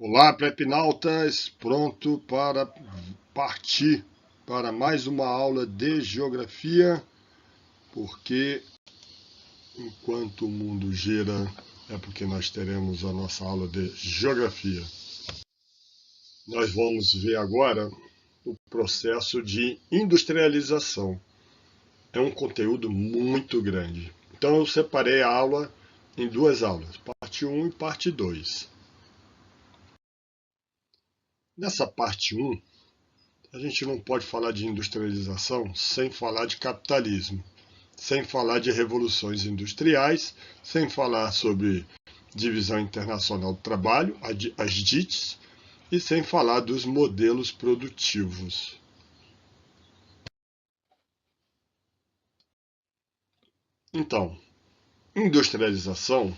Olá, prepinautas, pronto para partir para mais uma aula de geografia, porque enquanto o mundo gira, é porque nós teremos a nossa aula de geografia. Nós vamos ver agora o processo de industrialização. É um conteúdo muito grande. Então eu separei a aula em duas aulas, parte 1 e parte 2. Nessa parte 1, a gente não pode falar de industrialização sem falar de capitalismo, sem falar de revoluções industriais, sem falar sobre divisão internacional do trabalho, as DITs, e sem falar dos modelos produtivos. Então, industrialização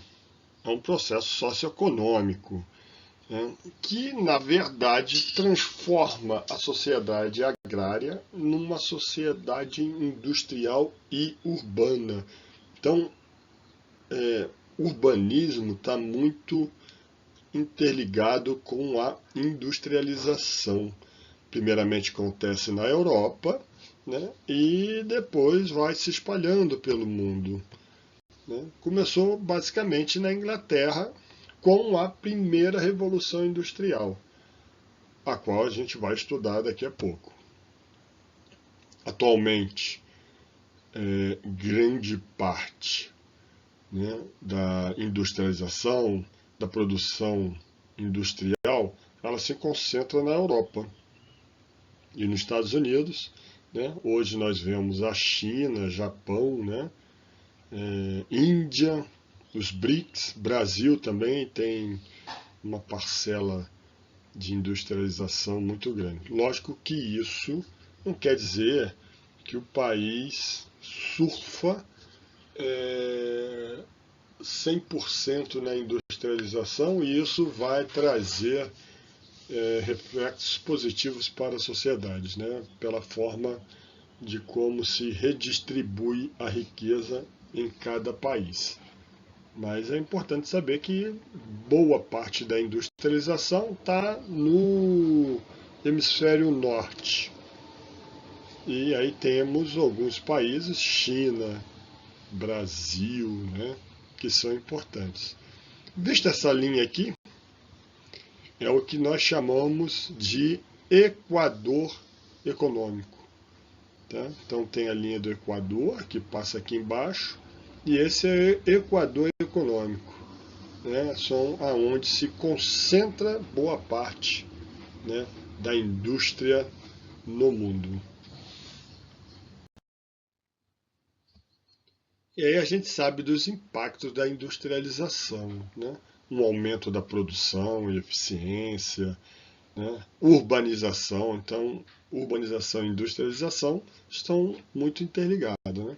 é um processo socioeconômico, né, que, na verdade, transforma a sociedade agrária numa sociedade industrial e urbana. Então, urbanismo está muito interligado com a industrialização. Primeiramente acontece na Europa, né, e depois vai se espalhando pelo mundo. Né? Começou basicamente na Inglaterra, com a primeira Revolução Industrial, a qual a gente vai estudar daqui a pouco. Atualmente, grande parte, né, da industrialização, da produção industrial, ela se concentra na Europa e nos Estados Unidos. Né? Hoje nós vemos a China, Japão, né, Índia, os BRICS, Brasil também tem uma parcela de industrialização muito grande. Lógico que isso não quer dizer que o país surfa 100% na industrialização, e isso vai trazer reflexos positivos para a sociedade, né? Pela forma de como se redistribui a riqueza em cada país. Mas é importante saber que boa parte da industrialização está no hemisfério norte. E aí temos alguns países, China, Brasil, né, que são importantes. Vista essa linha aqui, é o que nós chamamos de Equador econômico. Tá? Então tem a linha do Equador, que passa aqui embaixo, e esse é o Equador econômico. Né? São aonde se concentra boa parte, né, da indústria no mundo. E aí a gente sabe dos impactos da industrialização, né? Um aumento da produção e eficiência, né? Urbanização. Então, urbanização e industrialização estão muito interligadas, né?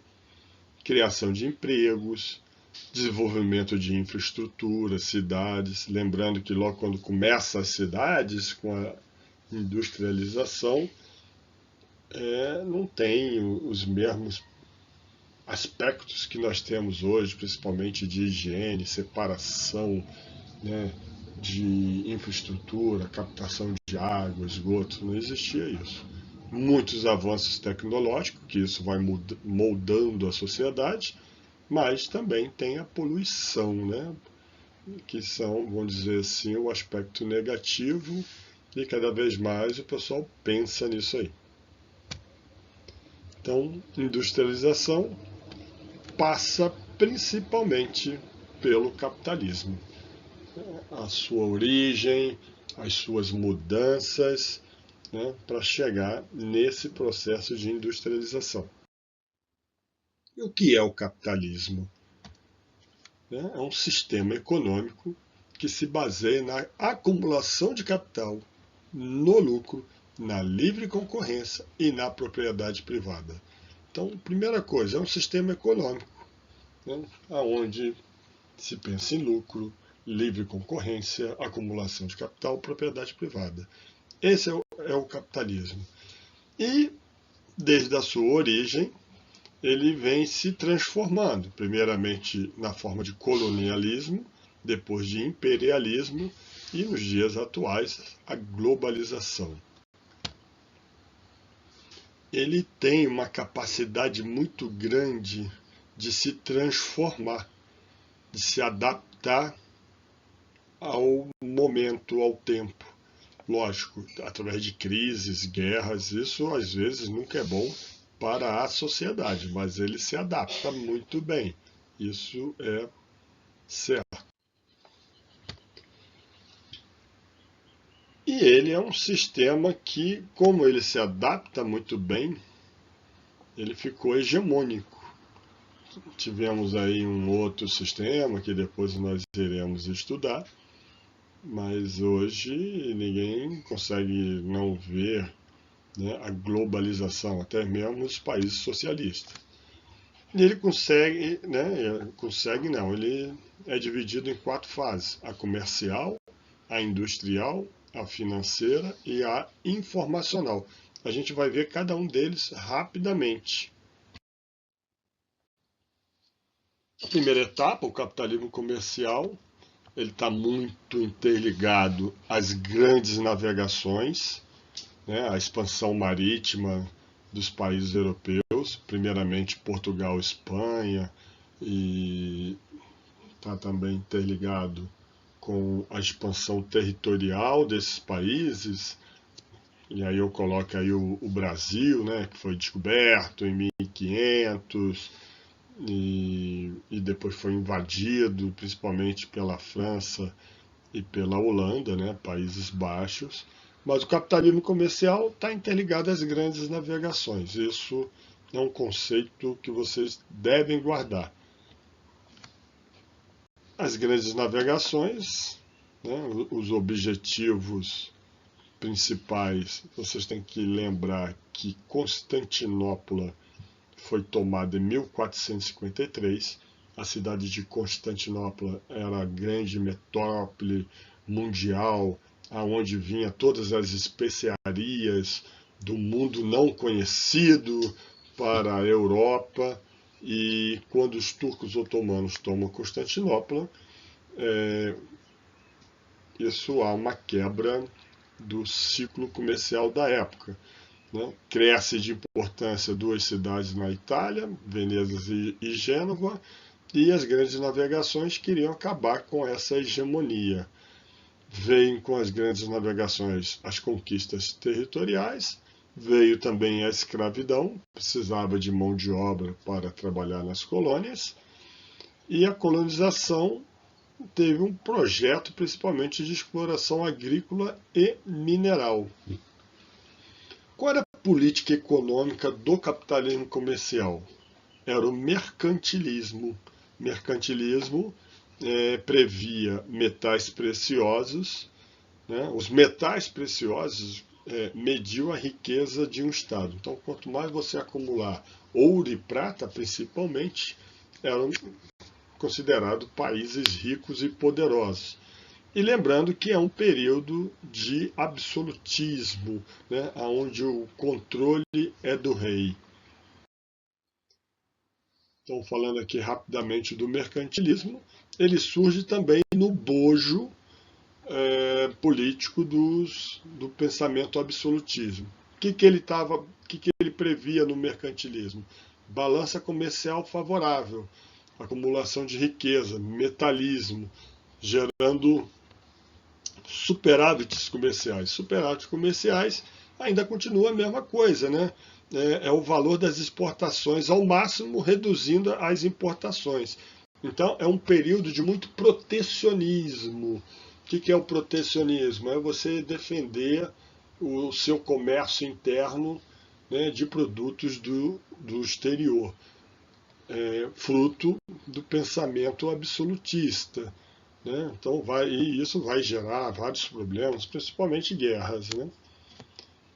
Criação de empregos, desenvolvimento de infraestrutura, cidades. Lembrando que logo quando começa as cidades, com a industrialização, não tem os mesmos aspectos que nós temos hoje, principalmente de higiene, separação, né, de infraestrutura, captação de água, esgoto. Não existia isso. Muitos avanços tecnológicos, que isso vai moldando a sociedade, mas também tem a poluição, né, que são, vamos dizer assim, o aspecto negativo, e cada vez mais o pessoal pensa nisso aí. Então, industrialização passa principalmente pelo capitalismo. A sua origem, as suas mudanças, né, para chegar nesse processo de industrialização. E o que é o capitalismo? É um sistema econômico que se baseia na acumulação de capital, no lucro, na livre concorrência e na propriedade privada. Então, primeira coisa, é um sistema econômico, né, onde se pensa em lucro, livre concorrência, acumulação de capital, propriedade privada. Esse é o capitalismo. E, desde a sua origem, ele vem se transformando, primeiramente na forma de colonialismo, depois de imperialismo e nos dias atuais a globalização. Ele tem uma capacidade muito grande de se transformar, de se adaptar ao momento, ao tempo. Lógico, através de crises, guerras, isso às vezes nunca é bom para a sociedade, mas ele se adapta muito bem. Isso é certo. E ele é um sistema que, como ele se adapta muito bem, ele ficou hegemônico. Tivemos aí um outro sistema que depois nós iremos estudar, mas hoje ninguém consegue não ver, né, a globalização, até mesmo os países socialistas. E ele consegue, né, consegue não, ele é dividido em 4 fases: a comercial, a industrial, a financeira e a informacional. A gente vai ver cada um deles rapidamente. A primeira etapa, o capitalismo comercial, ele está muito interligado às grandes navegações, né, à expansão marítima dos países europeus, primeiramente Portugal, Espanha, e está também interligado com a expansão territorial desses países. E aí eu coloco aí o Brasil, né, que foi descoberto em 1500 e depois foi invadido, principalmente pela França e pela Holanda, né, Países Baixos. Mas o capitalismo comercial está interligado às grandes navegações. Isso é um conceito que vocês devem guardar. As grandes navegações, né, os objetivos principais, vocês têm que lembrar que Constantinopla foi tomada em 1453. A cidade de Constantinopla era a grande metrópole mundial, aonde vinha todas as especiarias do mundo não conhecido para a Europa. E quando os turcos otomanos tomam Constantinopla, isso há uma quebra do ciclo comercial da época, né? Cresce de importância 2 cidades na Itália, Veneza e Gênova, e as grandes navegações queriam acabar com essa hegemonia. Veio com as grandes navegações as conquistas territoriais, veio também a escravidão, precisava de mão de obra para trabalhar nas colônias, e a colonização teve um projeto principalmente de exploração agrícola e mineral. Qual era a política econômica do capitalismo comercial? Era o mercantilismo. Mercantilismo previa metais preciosos, né? Os metais preciosos mediam a riqueza de um estado. Então, quanto mais você acumular ouro e prata, principalmente, eram considerados países ricos e poderosos. E lembrando que é um período de absolutismo, né, onde o controle é do rei. Então, falando aqui rapidamente do mercantilismo, ele surge também no bojo político do pensamento absolutismo. O que ele previa no mercantilismo? Balança comercial favorável, acumulação de riqueza, metalismo, gerando superávites comerciais. Superávites comerciais ainda continua a mesma coisa, né? É o valor das exportações ao máximo, reduzindo as importações. Então, é um período de muito protecionismo. O que é o protecionismo? É você defender o seu comércio interno, né, de produtos do exterior, fruto do pensamento absolutista. Né? Então, e isso vai gerar vários problemas, principalmente guerras. Né?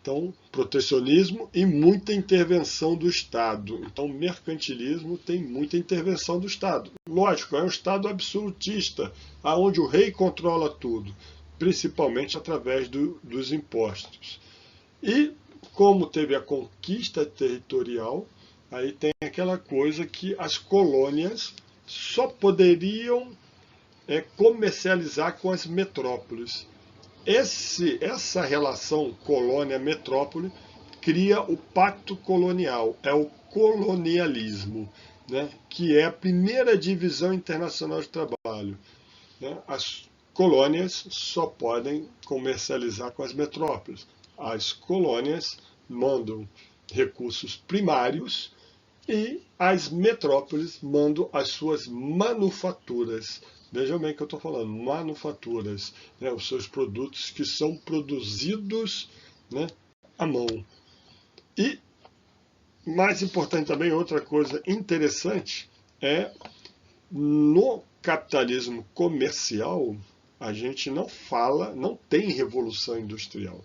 Então, protecionismo e muita intervenção do Estado. Então, mercantilismo tem muita intervenção do Estado. Lógico, é um Estado absolutista, onde o rei controla tudo, principalmente através dos impostos. E, como teve a conquista territorial, aí tem aquela coisa que as colônias só poderiam comercializar com as metrópoles. Essa relação colônia-metrópole cria o pacto colonial, é o colonialismo, né, que é a primeira divisão internacional de trabalho. Né? As colônias só podem comercializar com as metrópoles. As colônias mandam recursos primários e as metrópoles mandam as suas manufaturas. Vejam bem o que eu estou falando, manufaturas, né, os seus produtos que são produzidos, né, à mão. E, mais importante também, outra coisa interessante, no capitalismo comercial, a gente não tem revolução industrial.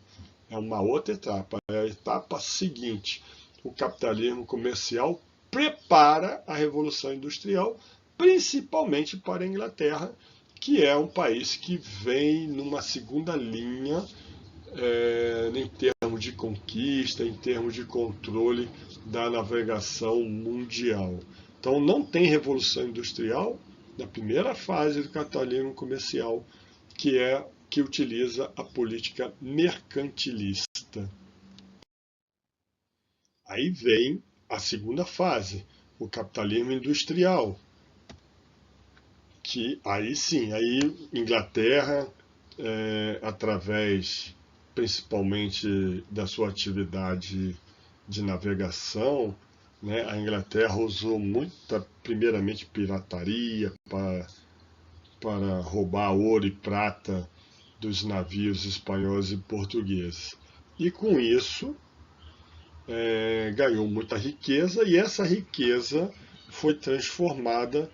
É uma outra etapa, é a etapa seguinte. O capitalismo comercial prepara a revolução industrial, principalmente para a Inglaterra, que é um país que vem numa segunda linha em termos de conquista, em termos de controle da navegação mundial. Então não tem revolução industrial na primeira fase do capitalismo comercial, que utiliza a política mercantilista. Aí vem a segunda fase, o capitalismo industrial, que aí sim, aí Inglaterra, através principalmente da sua atividade de navegação, né, a Inglaterra usou muita, primeiramente, pirataria para roubar ouro e prata dos navios espanhóis e portugueses. E com isso, ganhou muita riqueza, e essa riqueza foi transformada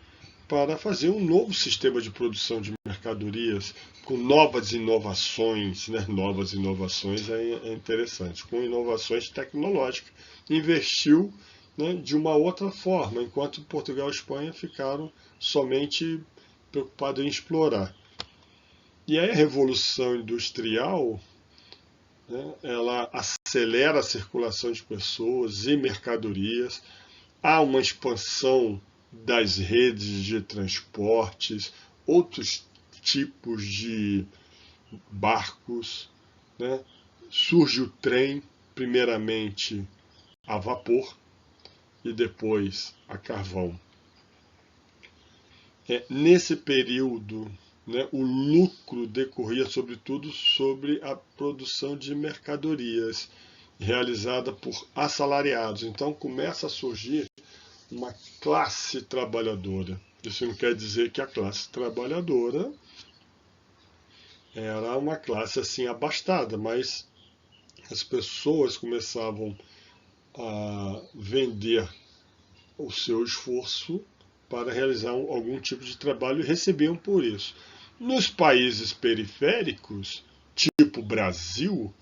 para fazer um novo sistema de produção de mercadorias, com novas inovações, né? Novas inovações é interessante, com inovações tecnológicas. Investiu, né, de uma outra forma, enquanto Portugal e Espanha ficaram somente preocupados em explorar. E aí a Revolução Industrial, né, ela acelera a circulação de pessoas e mercadorias, há uma expansão das redes de transportes, outros tipos de barcos, né? Surge o trem, primeiramente a vapor e depois a carvão. Nesse período, né, o lucro decorria sobretudo sobre a produção de mercadorias realizada por assalariados. Então começa a surgir uma classe trabalhadora. Isso não quer dizer que a classe trabalhadora era uma classe assim abastada, mas as pessoas começavam a vender o seu esforço para realizar algum tipo de trabalho e recebiam por isso. Nos países periféricos, tipo Brasil,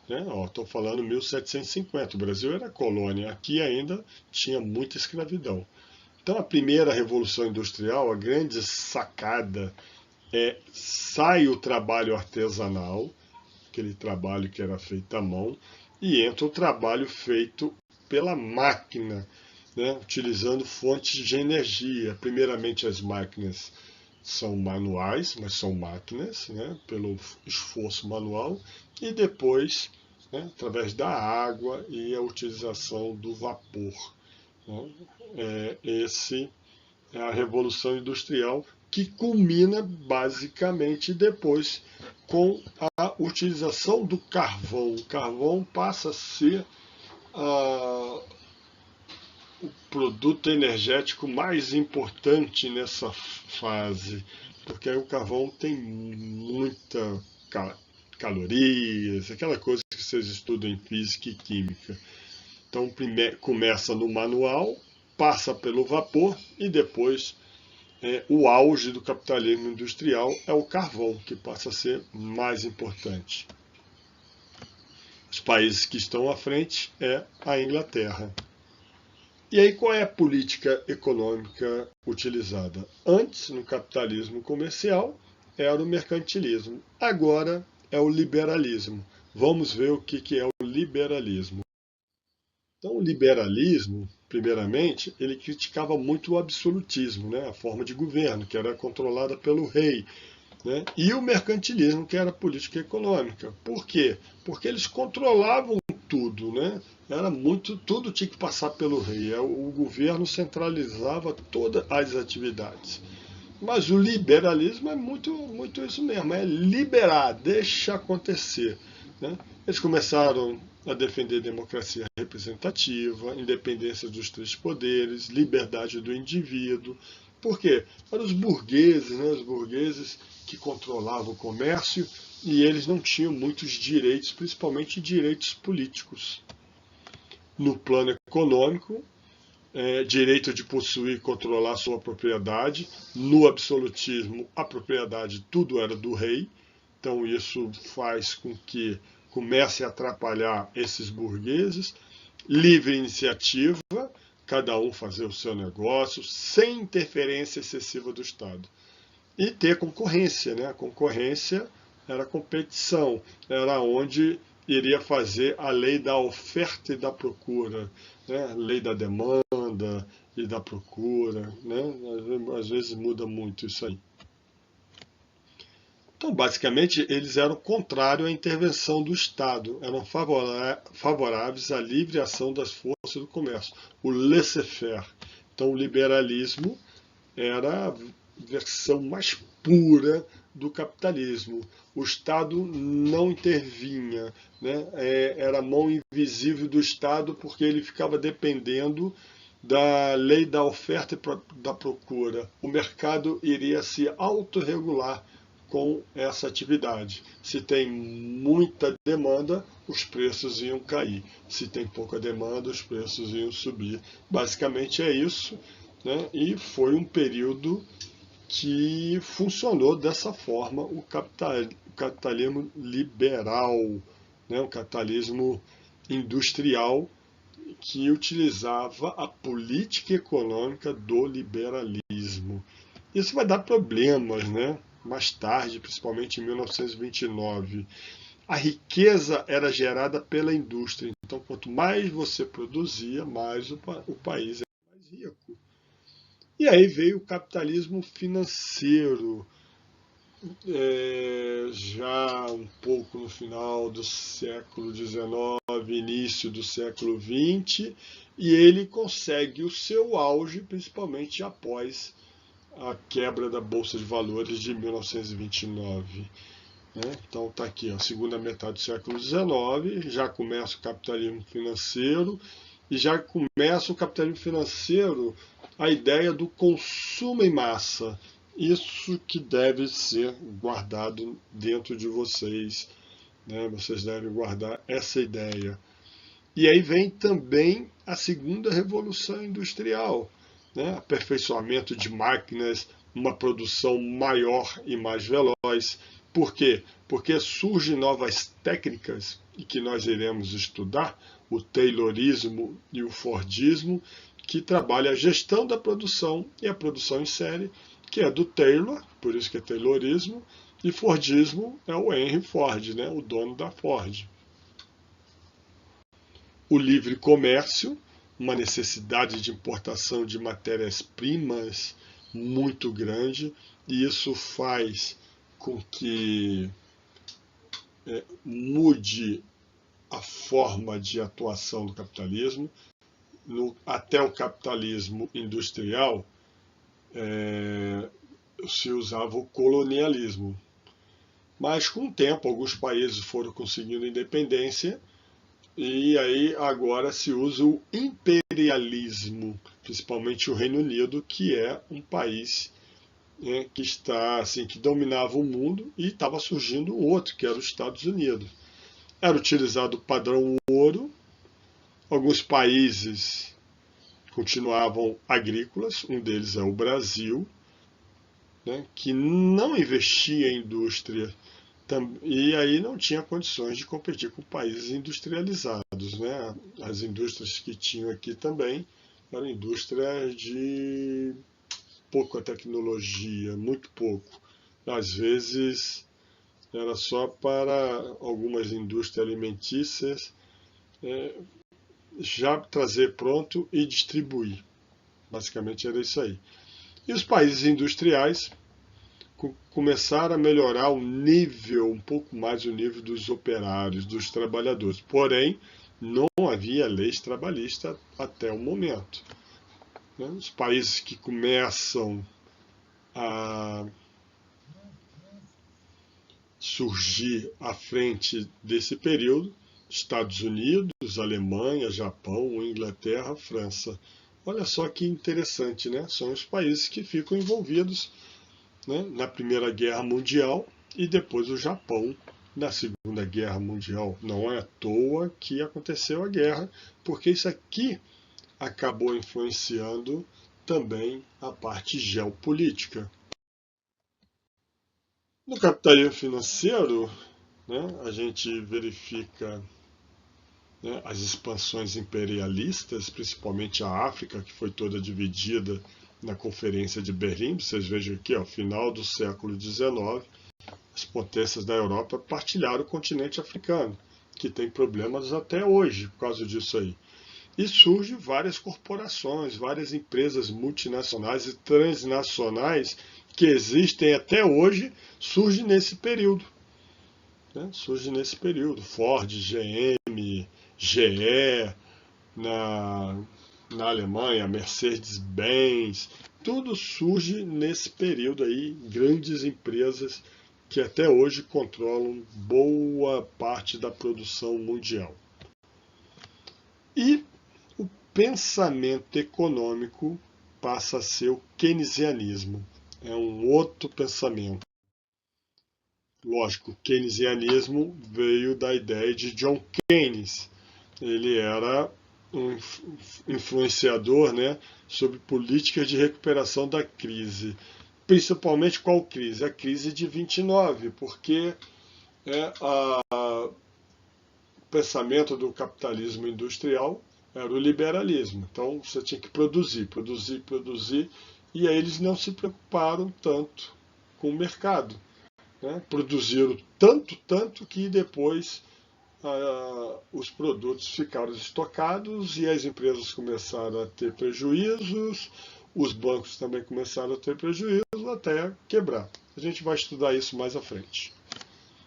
né, estou falando 1750, o Brasil era colônia, aqui ainda tinha muita escravidão. Então a primeira revolução industrial, a grande sacada sai o trabalho artesanal, aquele trabalho que era feito à mão, e entra o trabalho feito pela máquina, né, utilizando fontes de energia. Primeiramente as máquinas são manuais, mas são máquinas, né, pelo esforço manual, e depois, né, através da água e a utilização do vapor. Né. Esse é a Revolução Industrial, que culmina basicamente depois com a utilização do carvão. O carvão passa a ser o produto energético mais importante nessa fase, porque aí o carvão tem muita calorias, aquela coisa que vocês estudam em física e química. Então começa no manual, passa pelo vapor e depois o auge do capitalismo industrial é o carvão, que passa a ser mais importante. Os países que estão à frente é a Inglaterra. E aí qual é a política econômica utilizada? Antes, no capitalismo comercial, era o mercantilismo. Agora é o liberalismo. Vamos ver o que é o liberalismo. Então, o liberalismo, primeiramente, ele criticava muito o absolutismo, né, a forma de governo, que era controlada pelo rei, né, e o mercantilismo, que era a política econômica. Por quê? Porque eles controlavam tudo, né? Era muito, tudo tinha que passar pelo rei. O governo centralizava todas as atividades. Mas o liberalismo é muito isso mesmo, é liberar, deixa acontecer. Né? Eles começaram a defender democracia representativa, independência dos três poderes, liberdade do indivíduo. Por quê? Eram os burgueses, né? Os burgueses que controlavam o comércio e eles não tinham muitos direitos, principalmente direitos políticos. No plano econômico, direito de possuir e controlar sua propriedade. No absolutismo, a propriedade tudo era do rei. Então isso faz com que comece a atrapalhar esses burgueses. Livre iniciativa, cada um fazer o seu negócio, sem interferência excessiva do Estado. E ter concorrência, né? A concorrência era competição, era onde iria fazer a lei da oferta e da procura, né? Lei da demanda e da procura, né? Às vezes muda muito isso aí. Então, basicamente, eles eram contrários à intervenção do Estado, eram favoráveis à livre ação das forças do comércio, o laissez-faire. Então, o liberalismo era a versão mais pura do capitalismo. O Estado não intervinha, né? Era a mão invisível do Estado porque ele ficava dependendo da lei da oferta e da procura. O mercado iria se autorregular com essa atividade. Se tem muita demanda, os preços iam cair. Se tem pouca demanda, os preços iam subir. Basicamente é isso, né? E foi um período que funcionou dessa forma o capitalismo liberal, né? O capitalismo industrial que utilizava a política econômica do liberalismo. Isso vai dar problemas, né? Mais tarde, principalmente em 1929. A riqueza era gerada pela indústria. Então, quanto mais você produzia, mais o país era mais rico. E aí veio o capitalismo financeiro, já um pouco no final do século XIX, início do século XX, e ele consegue o seu auge principalmente após a quebra da Bolsa de Valores de 1929. Né? Então está aqui, a segunda metade do século XIX, já começa o capitalismo financeiro, e já começa o capitalismo financeiro a ideia do consumo em massa. Isso que deve ser guardado dentro de vocês, né? Vocês devem guardar essa ideia. E aí vem também a segunda revolução industrial, né? Aperfeiçoamento de máquinas, uma produção maior e mais veloz. Por quê? Porque surgem novas técnicas, e que nós iremos estudar, o Taylorismo e o Fordismo, que trabalha a gestão da produção e a produção em série, que é do Taylor, por isso que é Taylorismo, e Fordismo é o Henry Ford, né, o dono da Ford. O livre comércio, uma necessidade de importação de matérias-primas muito grande, e isso faz com que mude a forma de atuação do capitalismo. Até o capitalismo industrial se usava o colonialismo. Mas com o tempo, alguns países foram conseguindo independência e aí agora se usa o imperialismo, principalmente o Reino Unido, que é um país que está assim, que dominava o mundo, e estava surgindo outro, que era os Estados Unidos. Era utilizado o padrão ouro, alguns países continuavam agrícolas, um deles é o Brasil, né, que não investia em indústria e aí não tinha condições de competir com países industrializados. Né? As indústrias que tinham aqui também eram indústrias de pouca tecnologia, muito pouco. Às vezes era só para algumas indústrias alimentícias já trazer pronto e distribuir. Basicamente era isso aí. E os países industriais começaram a melhorar o nível, um pouco mais o nível dos operários, dos trabalhadores. Porém, não havia leis trabalhistas até o momento. Os países que começam a surgir à frente desse período: Estados Unidos, Alemanha, Japão, Inglaterra, França. Olha só que interessante, né? São os países que ficam envolvidos, né, na Primeira Guerra Mundial e depois o Japão na Segunda Guerra Mundial. Não é à toa que aconteceu a guerra, porque isso aqui acabou influenciando também a parte geopolítica. No capitalismo financeiro, né, a gente verifica, né, as expansões imperialistas, principalmente a África, que foi toda dividida na Conferência de Berlim. Vocês vejam aqui, ao final do século XIX, as potências da Europa partilharam o continente africano, que tem problemas até hoje por causa disso aí. E surgem várias corporações, várias empresas multinacionais e transnacionais que existem até hoje, surgem nesse período. Surge nesse período. Ford, GM, GE, na Alemanha, Mercedes-Benz, tudo surge nesse período aí, grandes empresas que até hoje controlam boa parte da produção mundial. E o pensamento econômico passa a ser o keynesianismo. É um outro pensamento. Lógico, o keynesianismo veio da ideia de John Keynes. Ele era um influenciador, né, sobre políticas de recuperação da crise. Principalmente qual crise? A crise de 29, porque o pensamento do capitalismo industrial era o liberalismo. Então você tinha que produzir, e aí eles não se preocuparam tanto com o mercado. Produziram tanto que depois os produtos ficaram estocados e as empresas começaram a ter prejuízos, os bancos também começaram a ter prejuízos até quebrar. A gente vai estudar isso mais à frente.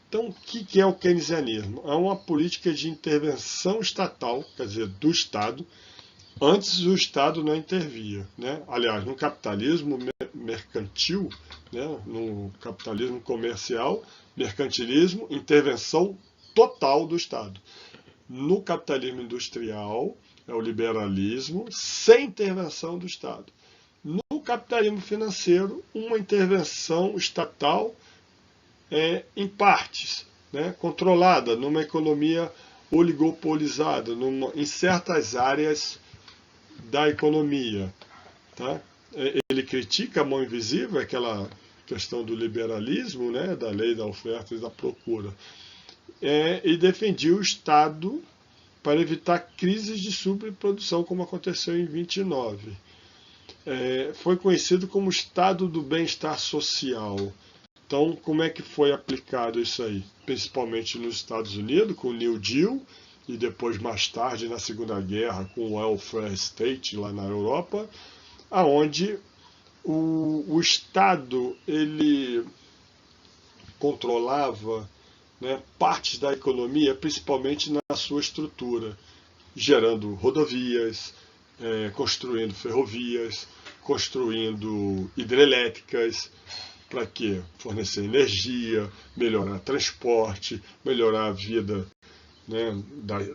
Então, o que é o keynesianismo? É uma política de intervenção estatal, quer dizer, do Estado. Antes o Estado não intervia, né? Aliás, no capitalismo mercantil, né, no capitalismo comercial, mercantilismo, intervenção total do Estado. No capitalismo industrial, é o liberalismo, sem intervenção do Estado. No capitalismo financeiro, uma intervenção estatal em partes, né, controlada, numa economia oligopolizada, em certas áreas da economia. Tá? Ele critica a mão invisível, aquela questão do liberalismo, né, da lei da oferta e da procura, e defendia o Estado para evitar crises de superprodução, como aconteceu em 29. Foi conhecido como Estado do Bem-Estar Social. Então, como é que foi aplicado isso aí? Principalmente nos Estados Unidos, com o New Deal, e depois, mais tarde, na Segunda Guerra, com o Welfare State, lá na Europa, onde o Estado ele controlava, né, partes da economia, principalmente na sua estrutura, gerando rodovias, construindo ferrovias, construindo hidrelétricas, para quê? Fornecer energia, melhorar transporte, melhorar a vida, né,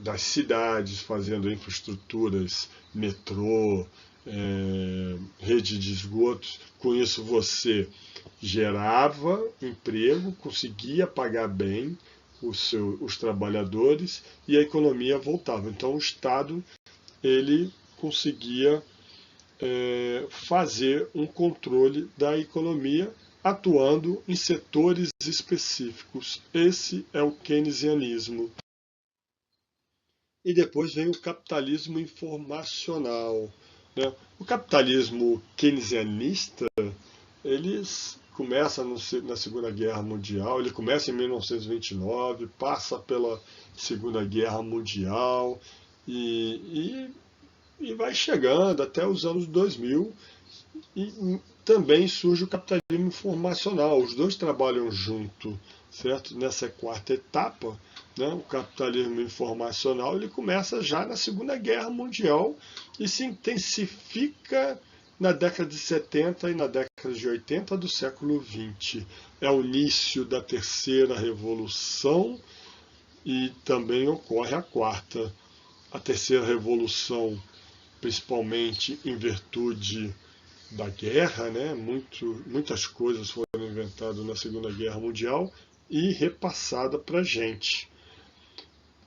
das cidades, fazendo infraestruturas, metrô, rede de esgotos. Com isso você gerava emprego, conseguia pagar bem os trabalhadores e a economia voltava. Então o Estado ele conseguia fazer um controle da economia atuando em setores específicos. Esse é o keynesianismo. E depois vem o capitalismo informacional. Né? O capitalismo keynesianista, ele começa na Segunda Guerra Mundial, ele começa em 1929, passa pela Segunda Guerra Mundial, E, e vai chegando até os anos 2000 e também surge o capitalismo informacional. Os dois trabalham junto, certo? Nessa quarta etapa, né, o capitalismo informacional ele começa já na Segunda Guerra Mundial e se intensifica na década de 70 e na década de 80 do século XX. É o início da terceira revolução e também ocorre a quarta. A terceira revolução, principalmente em virtude da guerra, né? Muitas coisas foram inventadas na Segunda Guerra Mundial e repassada para a gente.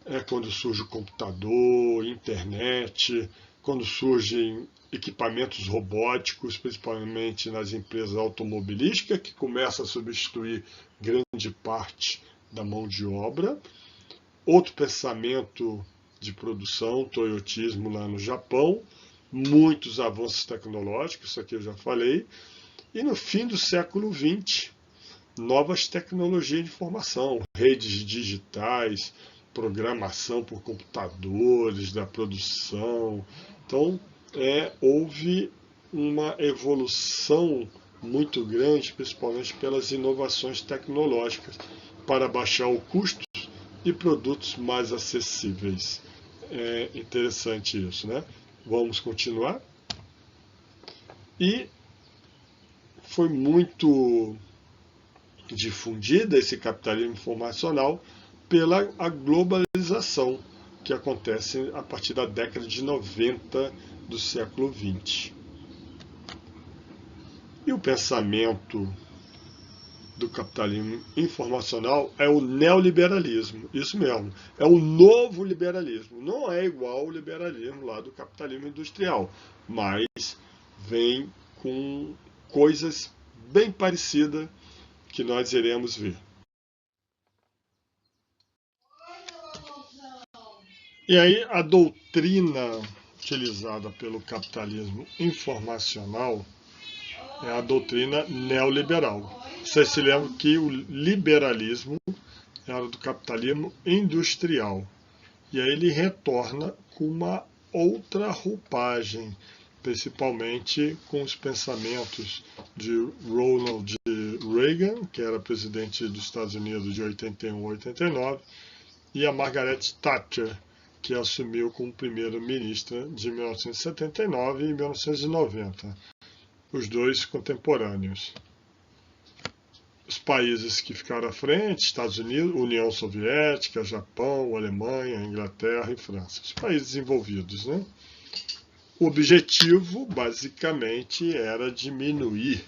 É quando surge o computador, internet, quando surgem equipamentos robóticos, principalmente nas empresas automobilísticas, que começam a substituir grande parte da mão de obra. Outro pensamento de produção, toyotismo lá no Japão, muitos avanços tecnológicos, isso aqui eu já falei, e no fim do século XX, novas tecnologias de informação, redes digitais, programação por computadores, da produção. Então, houve uma evolução muito grande, principalmente pelas inovações tecnológicas, para baixar o custo e produtos mais acessíveis. É interessante isso, né? Vamos continuar. E foi muito difundida esse capitalismo informacional pela a globalização que acontece a partir da década de 90 do século XX. E o pensamento do capitalismo informacional é o neoliberalismo, isso mesmo, é o novo liberalismo. Não é igual ao liberalismo lá do capitalismo industrial, mas vem com coisas bem parecidas que nós iremos ver. E aí a doutrina utilizada pelo capitalismo informacional é a doutrina neoliberal. Vocês se lembram que o liberalismo era do capitalismo industrial. E aí ele retorna com uma outra roupagem, principalmente com os pensamentos de Ronald Reagan, que era presidente dos Estados Unidos de 81 a 89, e a Margaret Thatcher, que assumiu como primeira-ministra de 1979 e 1990, os dois contemporâneos. Os países que ficaram à frente, Estados Unidos, União Soviética, Japão, Alemanha, Inglaterra e França, os países desenvolvidos, né? O objetivo, basicamente, era diminuir,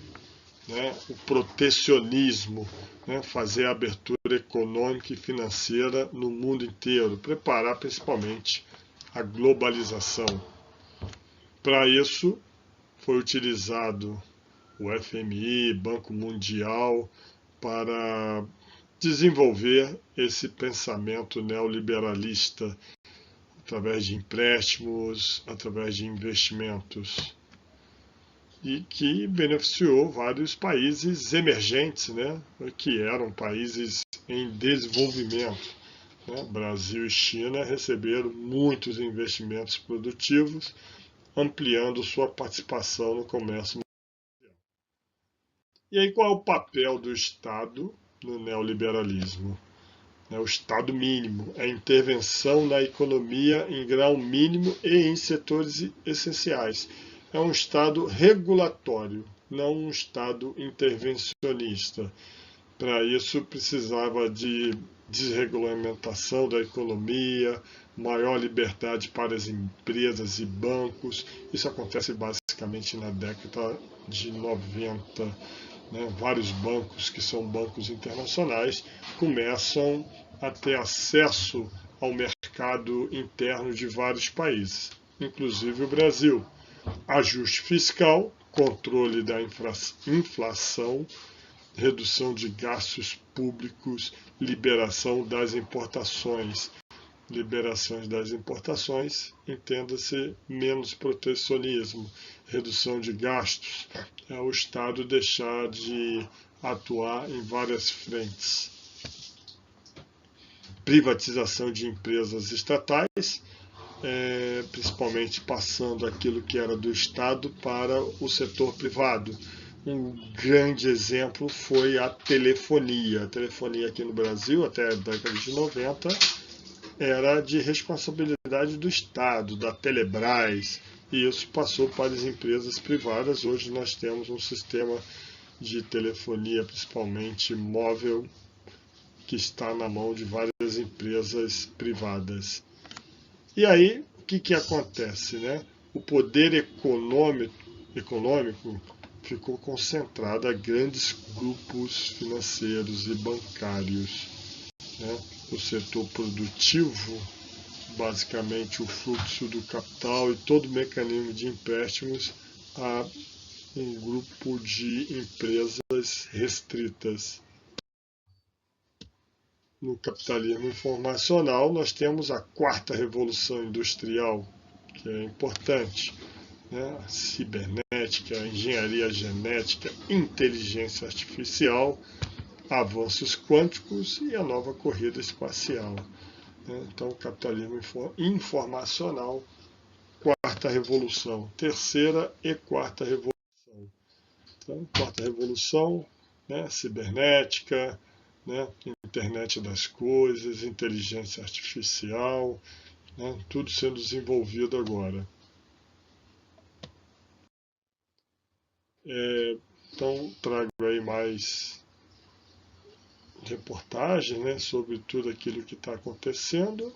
né, o protecionismo, né, fazer a abertura econômica e financeira no mundo inteiro, preparar principalmente a globalização. Para isso, foi utilizado o FMI, Banco Mundial, para desenvolver esse pensamento neoliberalista através de empréstimos, através de investimentos, e que beneficiou vários países emergentes, né, que eram países em desenvolvimento. Né? Brasil e China receberam muitos investimentos produtivos, ampliando sua participação no comércio mundial. E aí qual é o papel do Estado no neoliberalismo? O Estado mínimo, a intervenção na economia em grau mínimo e em setores essenciais. É um Estado regulatório, não um Estado intervencionista. Para isso, precisava de desregulamentação da economia, maior liberdade para as empresas e bancos. Isso acontece basicamente na década de 90. Né? Vários bancos, que são bancos internacionais, começam a ter acesso ao mercado interno de vários países, inclusive o Brasil. Ajuste fiscal, controle da inflação, redução de gastos públicos, liberação das importações. Liberações das importações, entenda-se menos protecionismo, redução de gastos, é o Estado deixar de atuar em várias frentes. Privatização de empresas estatais, principalmente passando aquilo que era do Estado para o setor privado. Um grande exemplo foi a telefonia. A telefonia aqui no Brasil, até a década de 90, era de responsabilidade do Estado, da Telebrás, e isso passou para as empresas privadas. Hoje nós temos um sistema de telefonia, principalmente móvel, que está na mão de várias empresas privadas. E aí, o que acontece, né? O poder econômico ficou concentrado a grandes grupos financeiros e bancários, né? O setor produtivo, basicamente o fluxo do capital e todo o mecanismo de empréstimos a um grupo de empresas restritas. No capitalismo informacional, nós temos a quarta revolução industrial, que é importante, né? A cibernética, a engenharia genética, inteligência artificial, avanços quânticos e a nova corrida espacial. Então, capitalismo informacional, quarta revolução, terceira e quarta revolução. Então, quarta revolução, né, cibernética, né, internet das coisas, inteligência artificial, né, tudo sendo desenvolvido agora. Então, trago aí mais reportagem, né, sobre tudo aquilo que está acontecendo.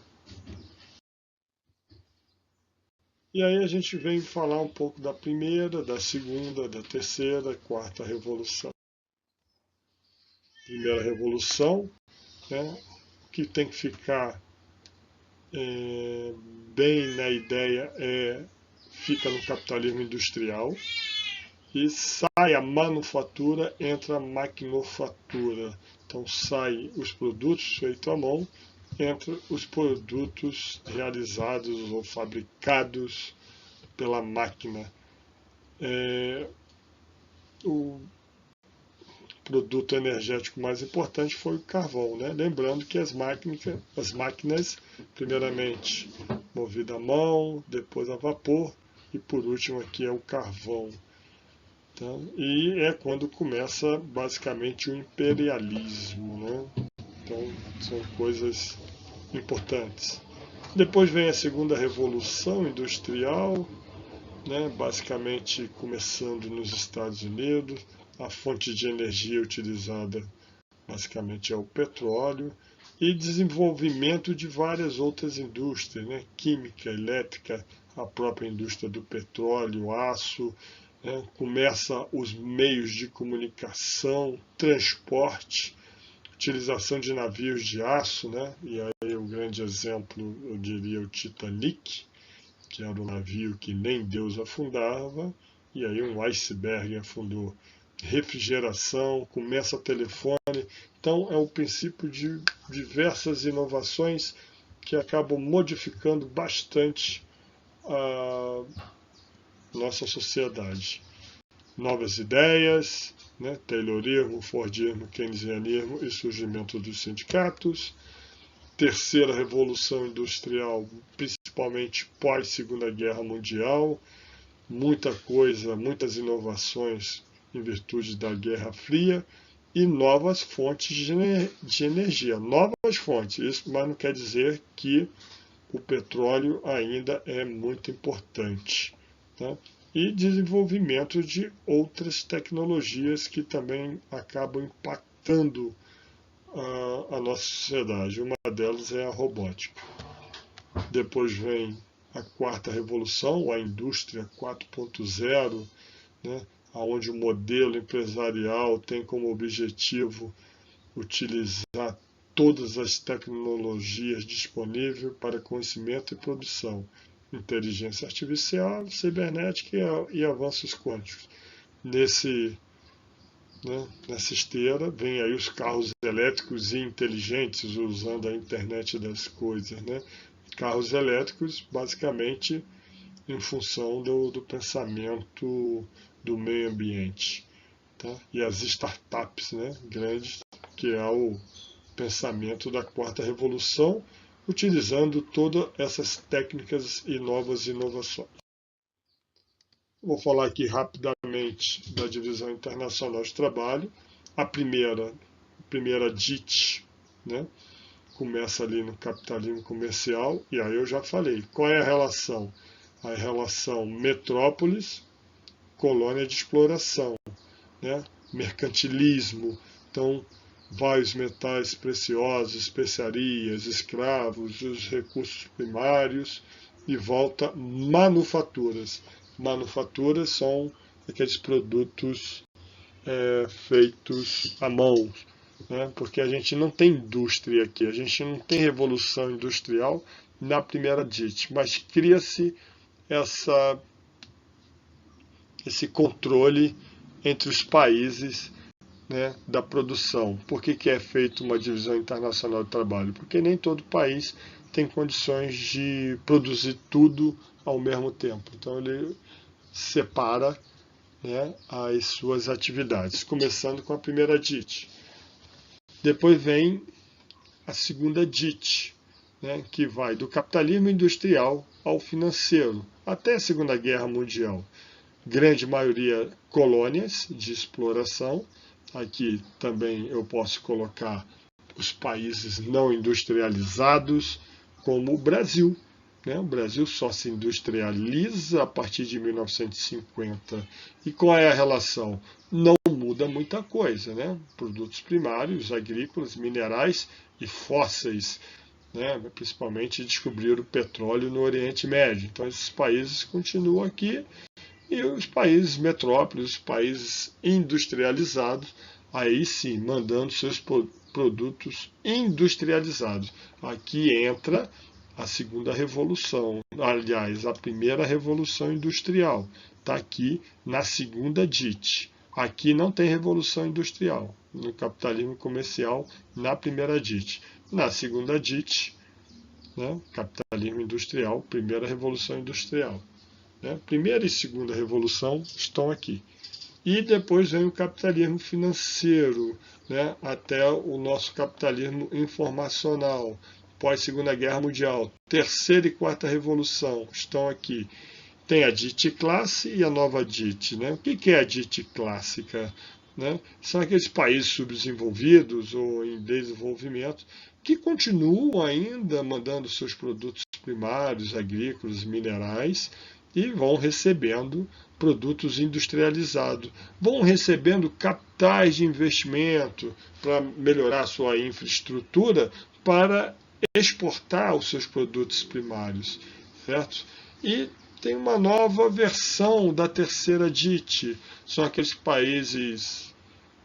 E aí a gente vem falar um pouco da primeira, da segunda, da terceira, quarta revolução. Primeira revolução, né, que tem que ficar bem na ideia fica no capitalismo industrial e sai a manufatura, entra a maquinofatura. Então sai os produtos feitos à mão, entre os produtos realizados ou fabricados pela máquina. O produto energético mais importante foi o carvão, né? Lembrando que as máquinas, primeiramente movida à mão, depois a vapor e por último aqui é o carvão. Então, e é quando começa basicamente o imperialismo, né? Então são coisas importantes. Depois vem a segunda revolução industrial, né? Basicamente começando nos Estados Unidos. A fonte de energia utilizada basicamente é o petróleo e desenvolvimento de várias outras indústrias, né? Química, elétrica, a própria indústria do petróleo, aço, né? Começa os meios de comunicação, transporte, utilização de navios de aço, né? E aí o grande exemplo, eu diria, o Titanic, que era um navio que nem Deus afundava, e aí um iceberg afundou. Refrigeração, começa telefone. Então é o princípio de diversas inovações que acabam modificando bastante a nossa sociedade. Novas ideias, né? Taylorismo, Fordismo, Keynesianismo e surgimento dos sindicatos. Terceira revolução industrial, principalmente pós Segunda Guerra Mundial, muita coisa, muitas inovações em virtude da Guerra Fria e novas fontes de energia. Novas fontes, isso, mas não quer dizer que o petróleo ainda é muito importante. Tá? E desenvolvimento de outras tecnologias que também acabam impactando a nossa sociedade. Uma delas é a robótica. Depois vem a quarta revolução, a indústria 4.0, né, onde o modelo empresarial tem como objetivo utilizar todas as tecnologias disponíveis para conhecimento e produção, inteligência artificial, cibernética e avanços quânticos. Nessa esteira vem aí os carros elétricos e inteligentes usando a internet das coisas, né? Carros elétricos basicamente em função do pensamento do meio ambiente, tá? E as startups, né, grandes, que é o pensamento da quarta revolução, utilizando todas essas técnicas e novas inovações. Vou falar aqui rapidamente da divisão internacional de trabalho. A primeira DIT, né? Começa ali no capitalismo comercial, e aí eu já falei. Qual é a relação? A relação metrópoles, colônia de exploração, né? Mercantilismo, então vários metais preciosos, especiarias, escravos, os recursos primários, e volta manufaturas. Manufaturas são aqueles produtos feitos à mão, né? Porque a gente não tem indústria aqui, a gente não tem revolução industrial na primeira DIT, mas cria-se esse controle entre os países, né, da produção. Por que é feita uma divisão internacional de trabalho? Porque nem todo país tem condições de produzir tudo ao mesmo tempo. Então ele separa, né, as suas atividades, começando com a primeira DIT. Depois vem a segunda DIT, né, que vai do capitalismo industrial ao financeiro, até a Segunda Guerra Mundial. Grande maioria colônias de exploração. Aqui também eu posso colocar os países não industrializados, como o Brasil. O Brasil só se industrializa a partir de 1950. E qual é a relação? Não muda muita coisa, né? Produtos primários, agrícolas, minerais e fósseis, né? Principalmente descobriram o petróleo no Oriente Médio. Então esses países continuam aqui, e os países metrópoles, os países industrializados, aí sim, mandando seus produtos industrializados. Aqui entra a segunda revolução, aliás, a primeira revolução industrial. Está aqui na segunda DIT. Aqui não tem revolução industrial, no capitalismo comercial, na primeira DIT. Na segunda DIT, né, capitalismo industrial, primeira revolução industrial. Primeira e segunda revolução estão aqui. E depois vem o capitalismo financeiro, né, até o nosso capitalismo informacional, pós-Segunda Guerra Mundial. Terceira e quarta revolução estão aqui. Tem a DIT classe e a nova DIT. Né? O que é a DIT clássica? Né? São aqueles países subdesenvolvidos ou em desenvolvimento que continuam ainda mandando seus produtos primários, agrícolas, minerais, e vão recebendo produtos industrializados, vão recebendo capitais de investimento para melhorar sua infraestrutura, para exportar os seus produtos primários, certo? E tem uma nova versão da terceira DIT, são aqueles países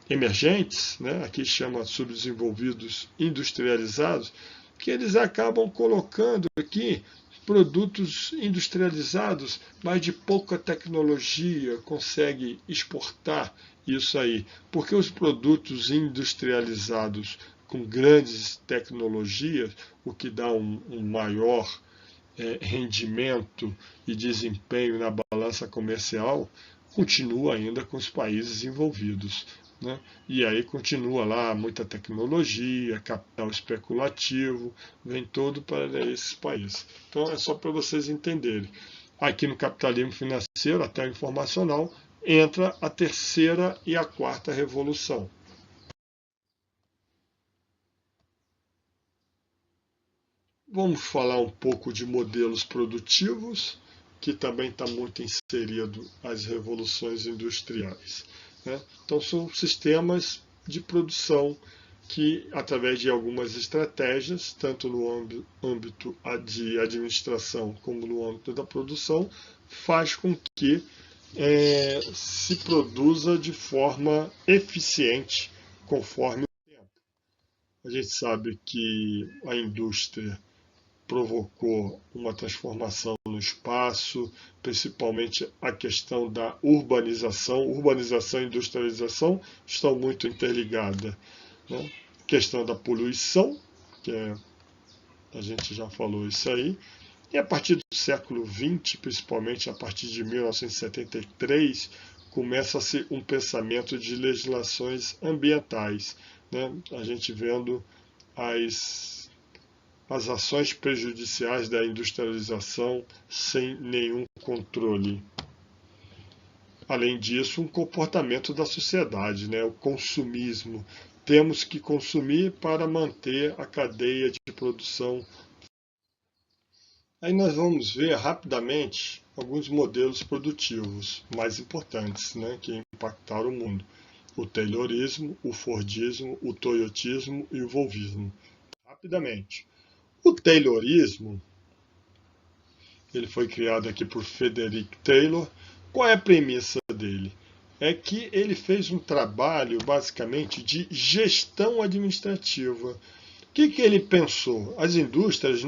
emergentes, né? Aqui chama subdesenvolvidos industrializados, que eles acabam colocando aqui produtos industrializados, mas de pouca tecnologia, consegue exportar isso aí. Porque os produtos industrializados com grandes tecnologias, o que dá um maior rendimento e desempenho na balança comercial, continua ainda com os países envolvidos. Né? E aí continua lá muita tecnologia, capital especulativo, vem todo para esses países. Então é só para vocês entenderem. Aqui no capitalismo financeiro, até o informacional, entra a terceira e a quarta revolução. Vamos falar um pouco de modelos produtivos, que também está muito inserido às revoluções industriais. Né? Então, são sistemas de produção que, através de algumas estratégias, tanto no âmbito de administração como no âmbito da produção, faz com que se produza de forma eficiente conforme o tempo. A gente sabe que a indústria provocou uma transformação no espaço, principalmente a questão da urbanização. Urbanização e industrialização estão muito interligadas. Né? A questão da poluição, a gente já falou isso aí. E a partir do século XX, principalmente a partir de 1973, começa-se um pensamento de legislações ambientais. Né? A gente vendo as as ações prejudiciais da industrialização sem nenhum controle. Além disso, um comportamento da sociedade, né? O consumismo. Temos que consumir para manter a cadeia de produção. Aí nós vamos ver rapidamente alguns modelos produtivos mais importantes, né, que impactaram o mundo. O Taylorismo, o Fordismo, o Toyotismo e o Volvismo. Rapidamente. O Taylorismo, ele foi criado aqui por Frederick Taylor. Qual é a premissa dele? É que ele fez um trabalho, basicamente, de gestão administrativa. O que ele pensou? As indústrias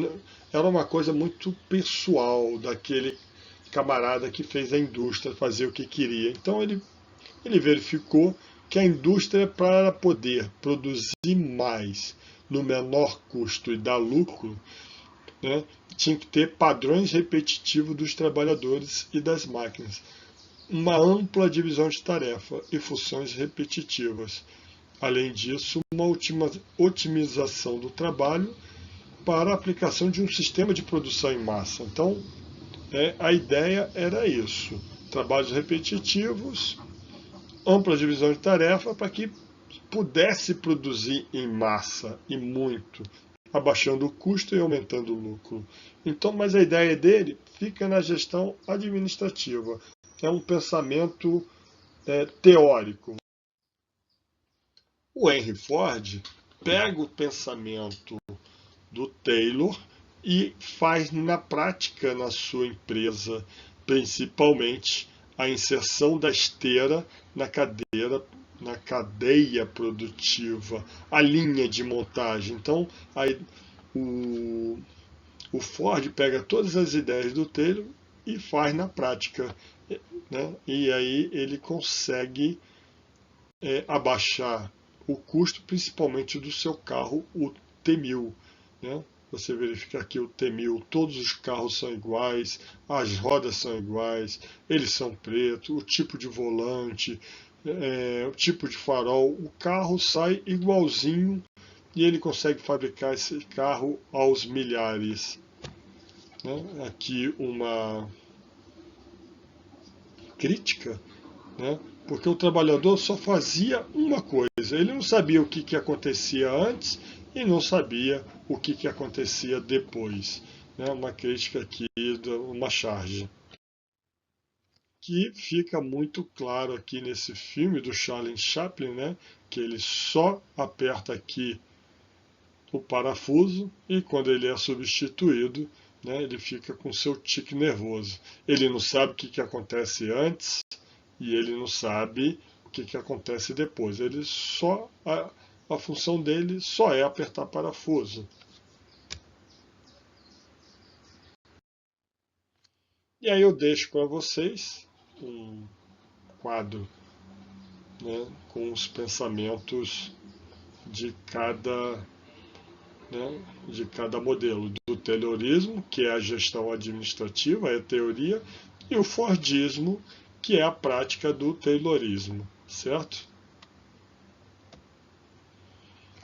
era uma coisa muito pessoal daquele camarada que fez a indústria fazer o que queria. Então ele verificou que a indústria, para poder produzir mais no menor custo e dar lucro, né, tinha que ter padrões repetitivos dos trabalhadores e das máquinas. Uma ampla divisão de tarefa e funções repetitivas. Além disso, uma otimização do trabalho para a aplicação de um sistema de produção em massa. Então, a ideia era isso. Trabalhos repetitivos, ampla divisão de tarefa para que pudesse produzir em massa e muito, abaixando o custo e aumentando o lucro. Então, mas a ideia dele fica na gestão administrativa. É um pensamento teórico. O Henry Ford pega o pensamento do Taylor e faz na prática na sua empresa, principalmente a inserção da esteira na cadeia produtiva, a linha de montagem. Então, aí, o Ford pega todas as ideias do Taylor e faz na prática, né? E aí ele consegue abaixar o custo, principalmente do seu carro, o T1000, né? Você verifica aqui o T1000, todos os carros são iguais, as rodas são iguais, eles são pretos, o tipo de volante, o tipo de farol, o carro sai igualzinho e ele consegue fabricar esse carro aos milhares. Né? Aqui uma crítica, né? Porque o trabalhador só fazia uma coisa, ele não sabia o que acontecia antes e não sabia o que acontecia depois. Né? Uma crítica aqui, uma charge. Que fica muito claro aqui nesse filme do Charlie Chaplin, né? Que ele só aperta aqui o parafuso e quando ele é substituído, né, ele fica com seu tique nervoso. Ele não sabe o que acontece antes e ele não sabe o que acontece depois. Ele só a função dele só é apertar parafuso. E aí eu deixo para vocês um quadro, né, com os pensamentos de cada modelo, do Taylorismo, que é a gestão administrativa, é a teoria, e o Fordismo, que é a prática do Taylorismo, certo?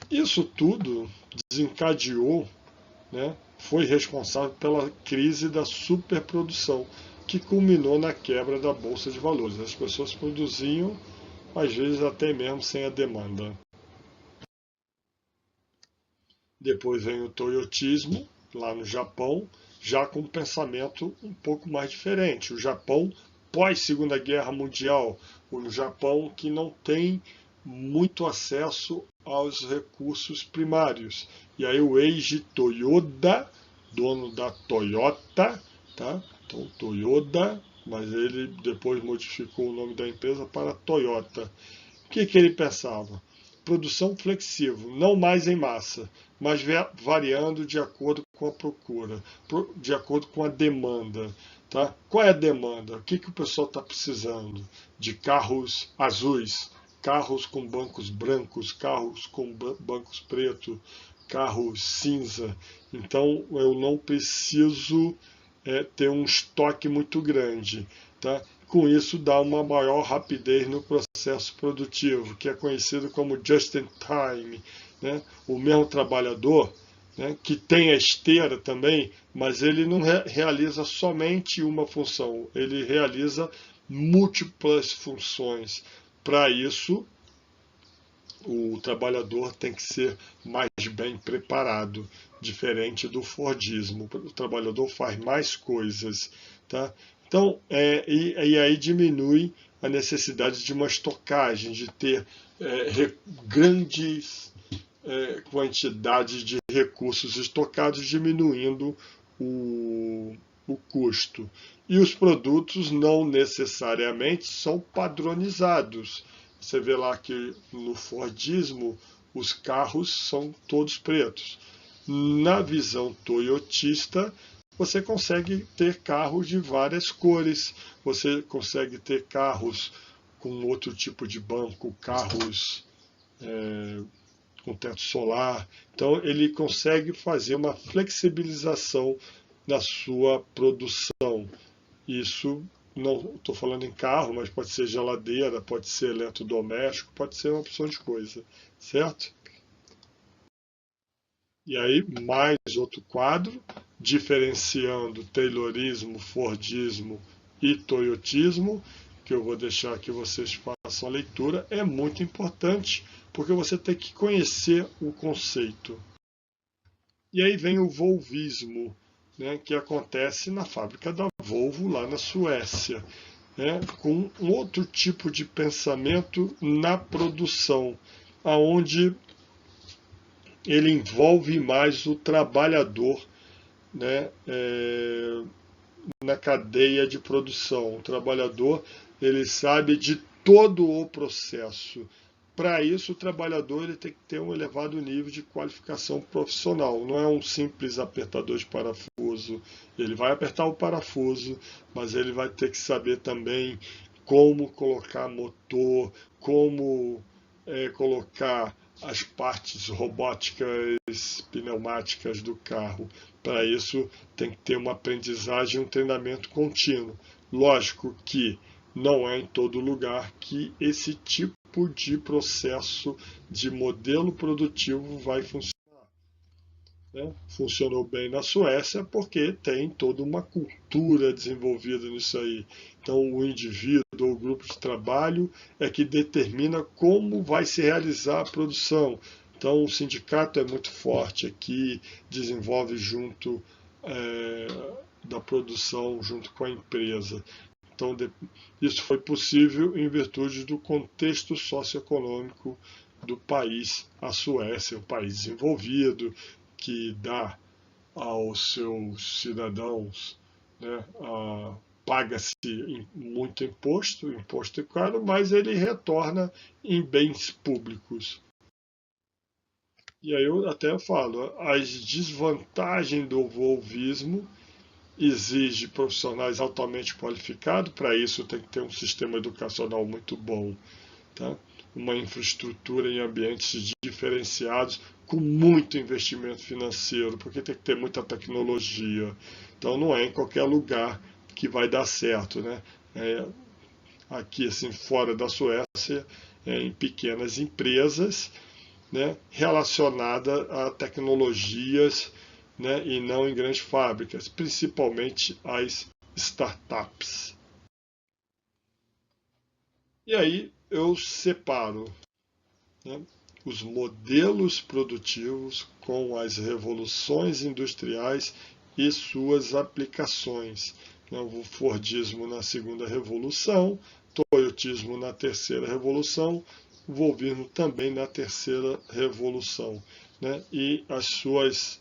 Isso tudo desencadeou, né, foi responsável pela crise da superprodução, que culminou na quebra da Bolsa de Valores. As pessoas produziam, às vezes até mesmo sem a demanda. Depois vem o Toyotismo, lá no Japão, já com um pensamento um pouco mais diferente. O Japão pós-Segunda Guerra Mundial, o Japão que não tem muito acesso aos recursos primários. E aí o Eiji Toyoda, dono da Toyota, tá? Então Toyoda, mas ele depois modificou o nome da empresa para Toyota. O que ele pensava? Produção flexível, não mais em massa, mas variando de acordo com a procura, de acordo com a demanda. Tá? Qual é a demanda? O que o pessoal está precisando? De carros azuis, carros com bancos brancos, carros com bancos pretos, carros cinza. Então eu não preciso ter um estoque muito grande. Tá? Com isso dá uma maior rapidez no processo produtivo, que é conhecido como just in time. Né? O mesmo trabalhador, né, que tem a esteira também, mas ele não realiza somente uma função, ele realiza múltiplas funções. Para isso, o trabalhador tem que ser mais bem preparado, diferente do Fordismo. O trabalhador faz mais coisas. Tá? Então, e aí diminui a necessidade de uma estocagem, de ter grandes quantidades de recursos estocados, diminuindo o custo. E os produtos não necessariamente são padronizados. Você vê lá que no Fordismo os carros são todos pretos. Na visão toyotista, você consegue ter carros de várias cores, você consegue ter carros com outro tipo de banco, carros com teto solar. Então, ele consegue fazer uma flexibilização na sua produção. Isso, não estou falando em carro, mas pode ser geladeira, pode ser eletrodoméstico, pode ser uma opção de coisa, certo? E aí, mais outro quadro, diferenciando Taylorismo, Fordismo e Toyotismo, que eu vou deixar que vocês façam a leitura, é muito importante, porque você tem que conhecer o conceito. E aí vem o Volvismo, né, que acontece na fábrica da Volvo, lá na Suécia, né, com um outro tipo de pensamento na produção, aonde ele envolve mais o trabalhador, né, na cadeia de produção. O trabalhador, ele sabe de todo o processo. Para isso, o trabalhador ele tem que ter um elevado nível de qualificação profissional. Não é um simples apertador de parafuso. Ele vai apertar o parafuso, mas ele vai ter que saber também como colocar motor, como colocar as partes robóticas, pneumáticas do carro. Para isso, tem que ter uma aprendizagem e um treinamento contínuo. Lógico que não é em todo lugar que esse tipo de processo de modelo produtivo vai funcionar. Né? Funcionou bem na Suécia porque tem toda uma cultura desenvolvida nisso aí. Então, o indivíduo ou o grupo de trabalho é que determina como vai se realizar a produção. Então, o sindicato é muito forte aqui, desenvolve junto da produção, junto com a empresa. Então, isso foi possível em virtude do contexto socioeconômico do país, a Suécia, um país desenvolvido, que dá aos seus cidadãos, né, paga-se muito imposto, imposto é caro, mas ele retorna em bens públicos. E aí eu até falo, as desvantagens do volvismo exige profissionais altamente qualificados, para isso tem que ter um sistema educacional muito bom, tá? Uma infraestrutura em ambientes diferenciados, com muito investimento financeiro, porque tem que ter muita tecnologia. Então não é em qualquer lugar que vai dar certo, né? Aqui assim fora da Suécia, em pequenas empresas, né, relacionada a tecnologias, né, e não em grandes fábricas, principalmente as startups. E aí eu separo, né, os modelos produtivos com as revoluções industriais e suas aplicações. O Fordismo na segunda revolução, Toyotismo na terceira revolução, o Volvismo também na terceira revolução, né? E as suas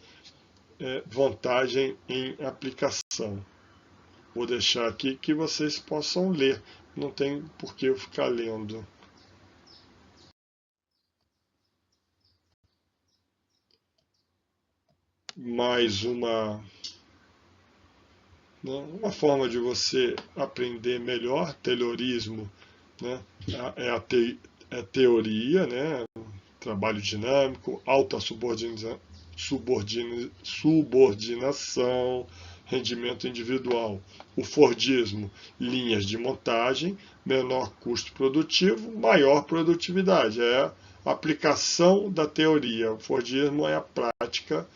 vantagens em aplicação. Vou deixar aqui que vocês possam ler, não tem por que eu ficar lendo. Mais uma forma de você aprender melhor, Taylorismo, né? É a teoria, né? Trabalho dinâmico, alta subordinação, rendimento individual. O Fordismo, linhas de montagem, menor custo produtivo, maior produtividade. É a aplicação da teoria. O Fordismo é a prática,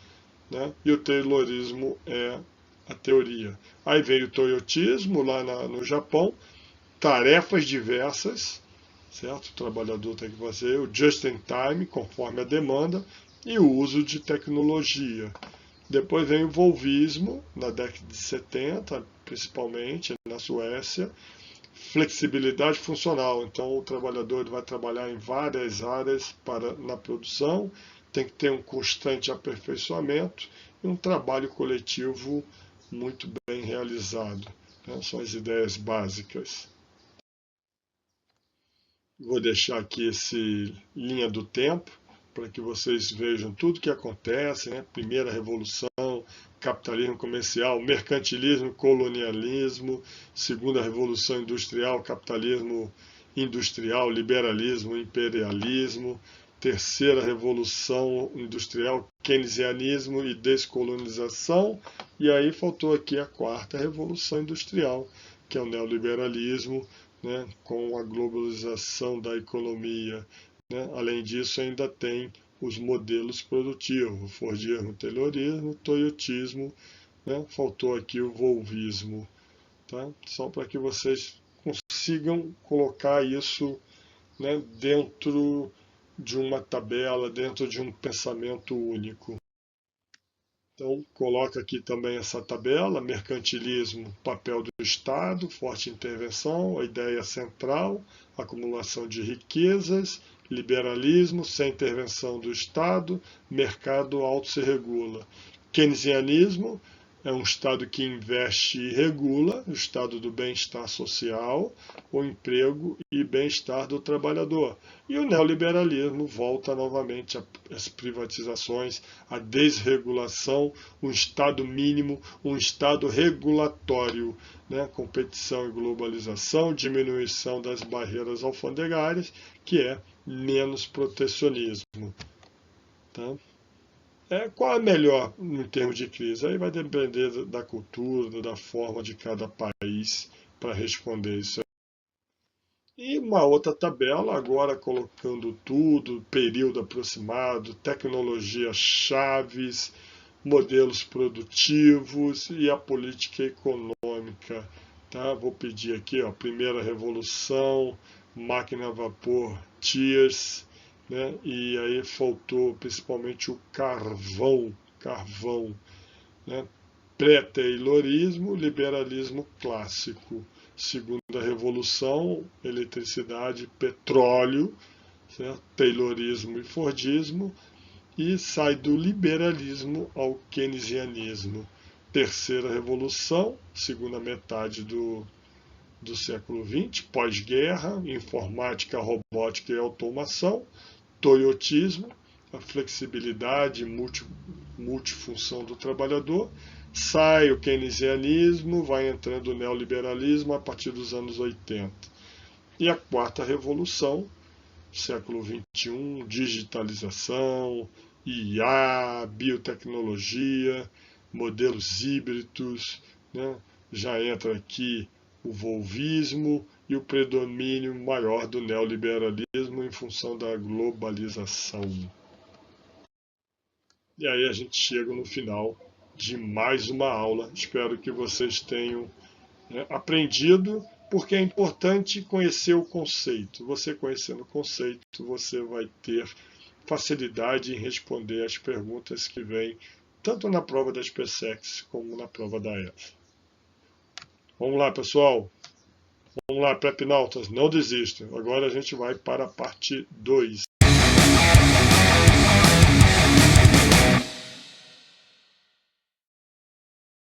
né? E o Taylorismo é a teoria. Aí vem o Toyotismo lá no Japão, tarefas diversas, certo? O trabalhador tem que fazer o just in time, conforme a demanda, e o uso de tecnologia. Depois vem o Volvismo, na década de 70, principalmente na Suécia, flexibilidade funcional. Então, o trabalhador vai trabalhar em várias áreas na produção, tem que ter um constante aperfeiçoamento e um trabalho coletivo muito bem realizado, né? São as ideias básicas. Vou deixar aqui esse linha do tempo para que vocês vejam tudo o que acontece, né? Primeira revolução, capitalismo comercial, mercantilismo, colonialismo, segunda revolução industrial, capitalismo industrial, liberalismo, imperialismo, terceira revolução industrial, keynesianismo e descolonização, e aí faltou aqui a quarta revolução industrial, que é o neoliberalismo, né, com a globalização da economia, né? Além disso, ainda tem os modelos produtivos, Fordismo, Taylorismo, Toyotismo, né? Faltou aqui o Volvismo, tá? Só para que vocês consigam colocar isso, né, dentro de uma tabela, dentro de um pensamento único. Então, coloca aqui também essa tabela, mercantilismo, papel do Estado, forte intervenção, a ideia central, acumulação de riquezas, liberalismo, sem intervenção do Estado, mercado auto se regula. Keynesianismo é um Estado que investe e regula, o Estado do bem-estar social, o emprego e bem-estar do trabalhador. E o neoliberalismo volta novamente às privatizações, à desregulação, um Estado mínimo, um Estado regulatório, né? Competição e globalização, diminuição das barreiras alfandegárias, que é menos protecionismo. Tá? Qual é melhor em termos de crise? Aí vai depender da cultura, da forma de cada país para responder isso. E uma outra tabela, agora colocando tudo, período aproximado, tecnologias chaves, modelos produtivos e a política econômica. Tá? Vou pedir aqui, ó, primeira revolução, máquina a vapor, Tears, né? E aí faltou principalmente o carvão, né? Pré-taylorismo, liberalismo clássico. Segunda revolução, eletricidade, petróleo, certo? Taylorismo e Fordismo, e sai do liberalismo ao keynesianismo. Terceira revolução, segunda metade do século XX, pós-guerra, informática, robótica e automação, toyotismo, a flexibilidade e multifunção do trabalhador, sai o keynesianismo, vai entrando o neoliberalismo a partir dos anos 80. E a quarta revolução, século XXI, digitalização, IA, biotecnologia, modelos híbridos, né? Já entra aqui o volvismo e o predomínio maior do neoliberalismo em função da globalização. E aí a gente chega no final de mais uma aula. Espero que vocês tenham, né, aprendido, porque é importante conhecer o conceito. Você conhecendo o conceito, você vai ter facilidade em responder as perguntas que vêm tanto na prova da SpaceX como na prova da EFA. Vamos lá, pessoal. Vamos lá, pré-nautas, não desistam. Agora a gente vai para a parte 2.